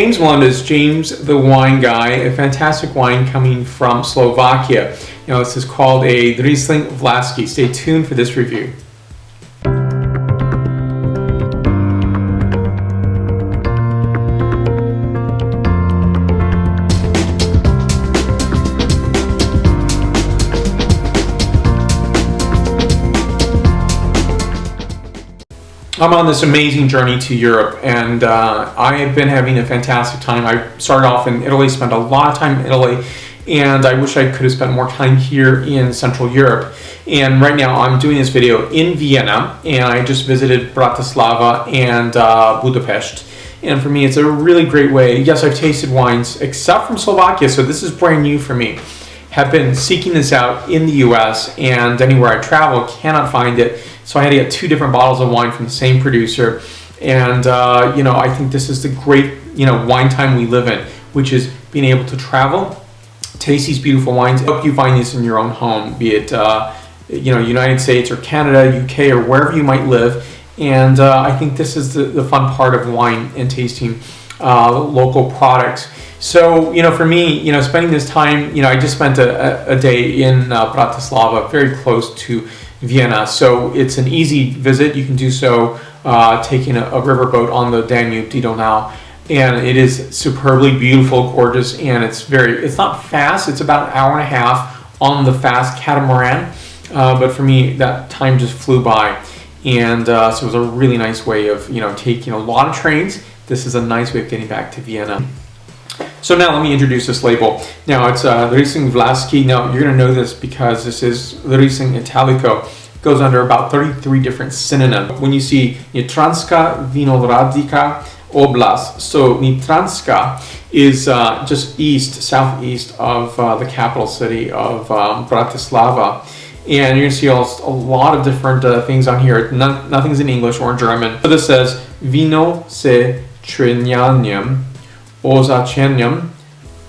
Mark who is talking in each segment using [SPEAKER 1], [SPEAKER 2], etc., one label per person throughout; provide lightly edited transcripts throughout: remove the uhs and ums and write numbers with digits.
[SPEAKER 1] James Valenta is James the Wine Guy, a fantastic wine coming from Slovakia. Now this is called a Rizling Vlašský. Stay tuned for this review. I'm on this amazing journey to Europe, and I have been having a fantastic time. I started off in Italy, spent a lot of time in Italy, and I wish I could have spent more time here in Central Europe. And right now I'm doing this video in Vienna, and I just visited Bratislava and Budapest. And for me, it's a really great way. Yes, I've tasted wines, except from Slovakia, so this is brand new for me. Have been seeking this out in the US, and anywhere I travel, cannot find it. So I had to get 2 different bottles of wine from the same producer. And, I think this is the great, wine time we live in, which is being able to travel, taste these beautiful wines. I hope you find these in your own home, be it, United States or Canada, UK, or wherever you might live. And I think this is the fun part of wine and tasting local products. So, for me, spending this time, I just spent a day in Bratislava, very close to Vienna. So it's an easy visit. You can do so taking a riverboat on the Danube, Donau. And it is superbly beautiful, gorgeous, and it's not fast. It's about an hour and a half on the fast catamaran. But for me, that time just flew by. And so it was a really nice way of, taking a lot of trains. This is a nice way of getting back to Vienna. So now let me introduce this label. Now it's Rizling Vlašský. Now you're going to know this because this is Rizling Italico. It goes under about 33 different synonyms. When you see Nitranská vinohradská oblast, so Nitranska is just southeast of the capital city of Bratislava. And you're going to see a lot of different things on here. Nothing's in English or in German. So this says Vino se trinjaniem označeniem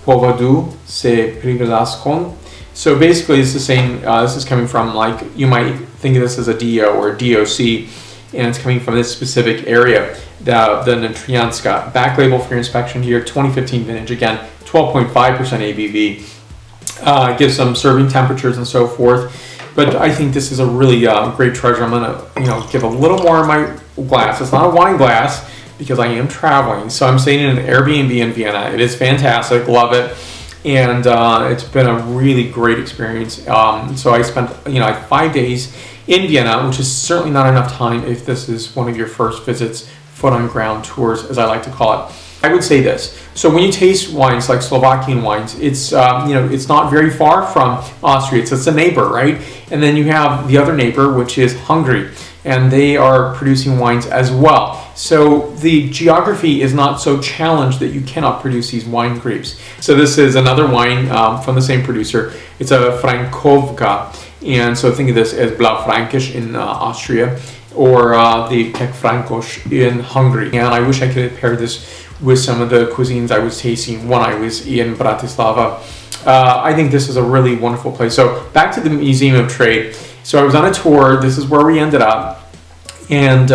[SPEAKER 1] povodu se privlaskom. So basically it's the same, this is coming from, you might think of this as a DO or DOC, and it's coming from this specific area, the Nitrianska. Back label for your inspection here, 2015 vintage, again, 12.5% ABV. Gives some serving temperatures and so forth. But I think this is a really great treasure. I'm gonna, give a little more in my glass. It's not a wine glass, because I am traveling. So I'm staying in an Airbnb in Vienna. It is fantastic, love it. And it's been a really great experience. So I spent 5 days in Vienna, which is certainly not enough time if this is one of your first visits, foot on ground tours, as I like to call it. I would say this. So when you taste wines like Slovakian wines, it's it's not very far from Austria. It's a neighbor, right? And then you have the other neighbor, which is Hungary, and they are producing wines as well. So the geography is not so challenged that you cannot produce these wine grapes. So this is another wine from the same producer. It's a Frankovka, and so think of this as Blaufränkisch in Austria, or the Kek Frankos in Hungary. And I wish I could have paired this with some of the cuisines I was tasting when I was in Bratislava. I think this is a really wonderful place. So back to the Museum of Trade. So I was on a tour. This is where we ended up. And,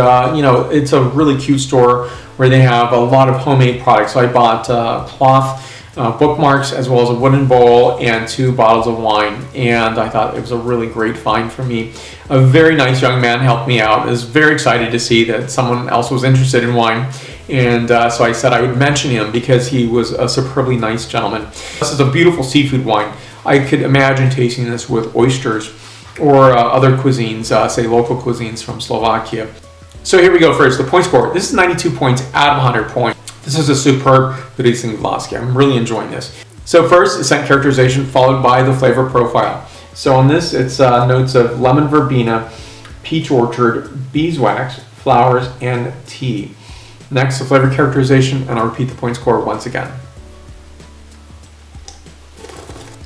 [SPEAKER 1] it's a really cute store where they have a lot of homemade products. So I bought cloth bookmarks as well as a wooden bowl and 2 bottles of wine. And I thought it was a really great find for me. A very nice young man helped me out. I was very excited to see that someone else was interested in wine. And so I said I would mention him because he was a superbly nice gentleman. This is a beautiful seafood wine. I could imagine tasting this with oysters or other cuisines, say local cuisines from Slovakia. So here we go first, the point score. This is 92 points out of 100 points. This is a superb Rizling Vlašský. I'm really enjoying this. So first, scent characterization followed by the flavor profile. So on this, it's notes of lemon verbena, peach orchard, beeswax, flowers, and tea. Next, the flavor characterization, and I'll repeat the point score once again.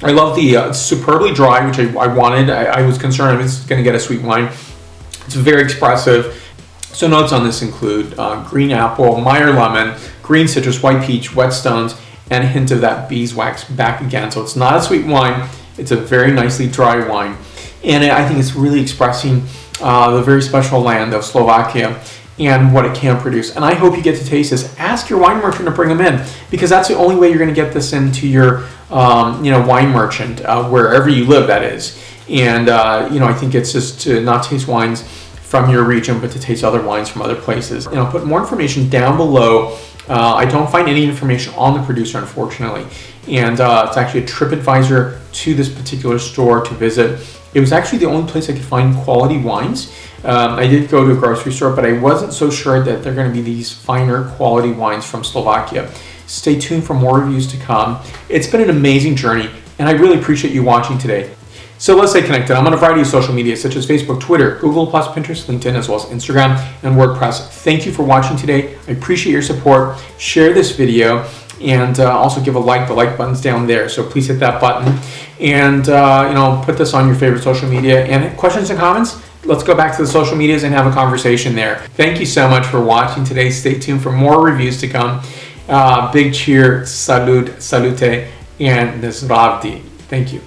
[SPEAKER 1] I love the superbly dry, which I wanted. I was concerned I was going to get a sweet wine. It's very expressive. So notes on this include green apple, Meyer lemon, green citrus, white peach, wet stones, and a hint of that beeswax back again. So it's not a sweet wine. It's a very nicely dry wine. And I think it's really expressing the very special land of Slovakia and what it can produce. And I hope you get to taste this. Ask your wine merchant to bring them in, because that's the only way you're going to get this into your wine merchant, wherever you live, that is. And I think it's just to not taste wines from your region, but to taste other wines from other places. And I'll put more information down below. I don't find any information on the producer, unfortunately. And it's actually a TripAdvisor to this particular store to visit. It was actually the only place I could find quality wines. I did go to a grocery store, but I wasn't so sure that they're going to be these finer quality wines from Slovakia. Stay tuned for more reviews to come. It's been an amazing journey, and I really appreciate you watching today. So let's stay connected. I'm on a variety of social media such as Facebook, Twitter, Google+, Pinterest, LinkedIn, as well as Instagram and WordPress. Thank you for watching today. I appreciate your support. Share this video, and also give a like. The like button's down there, so please hit that button. And put this on your favorite social media. And questions and comments, let's go back to the social medias and have a conversation there. Thank you so much for watching today. Stay tuned for more reviews to come. Big cheer, salud, salute, and zdravdi. Thank you.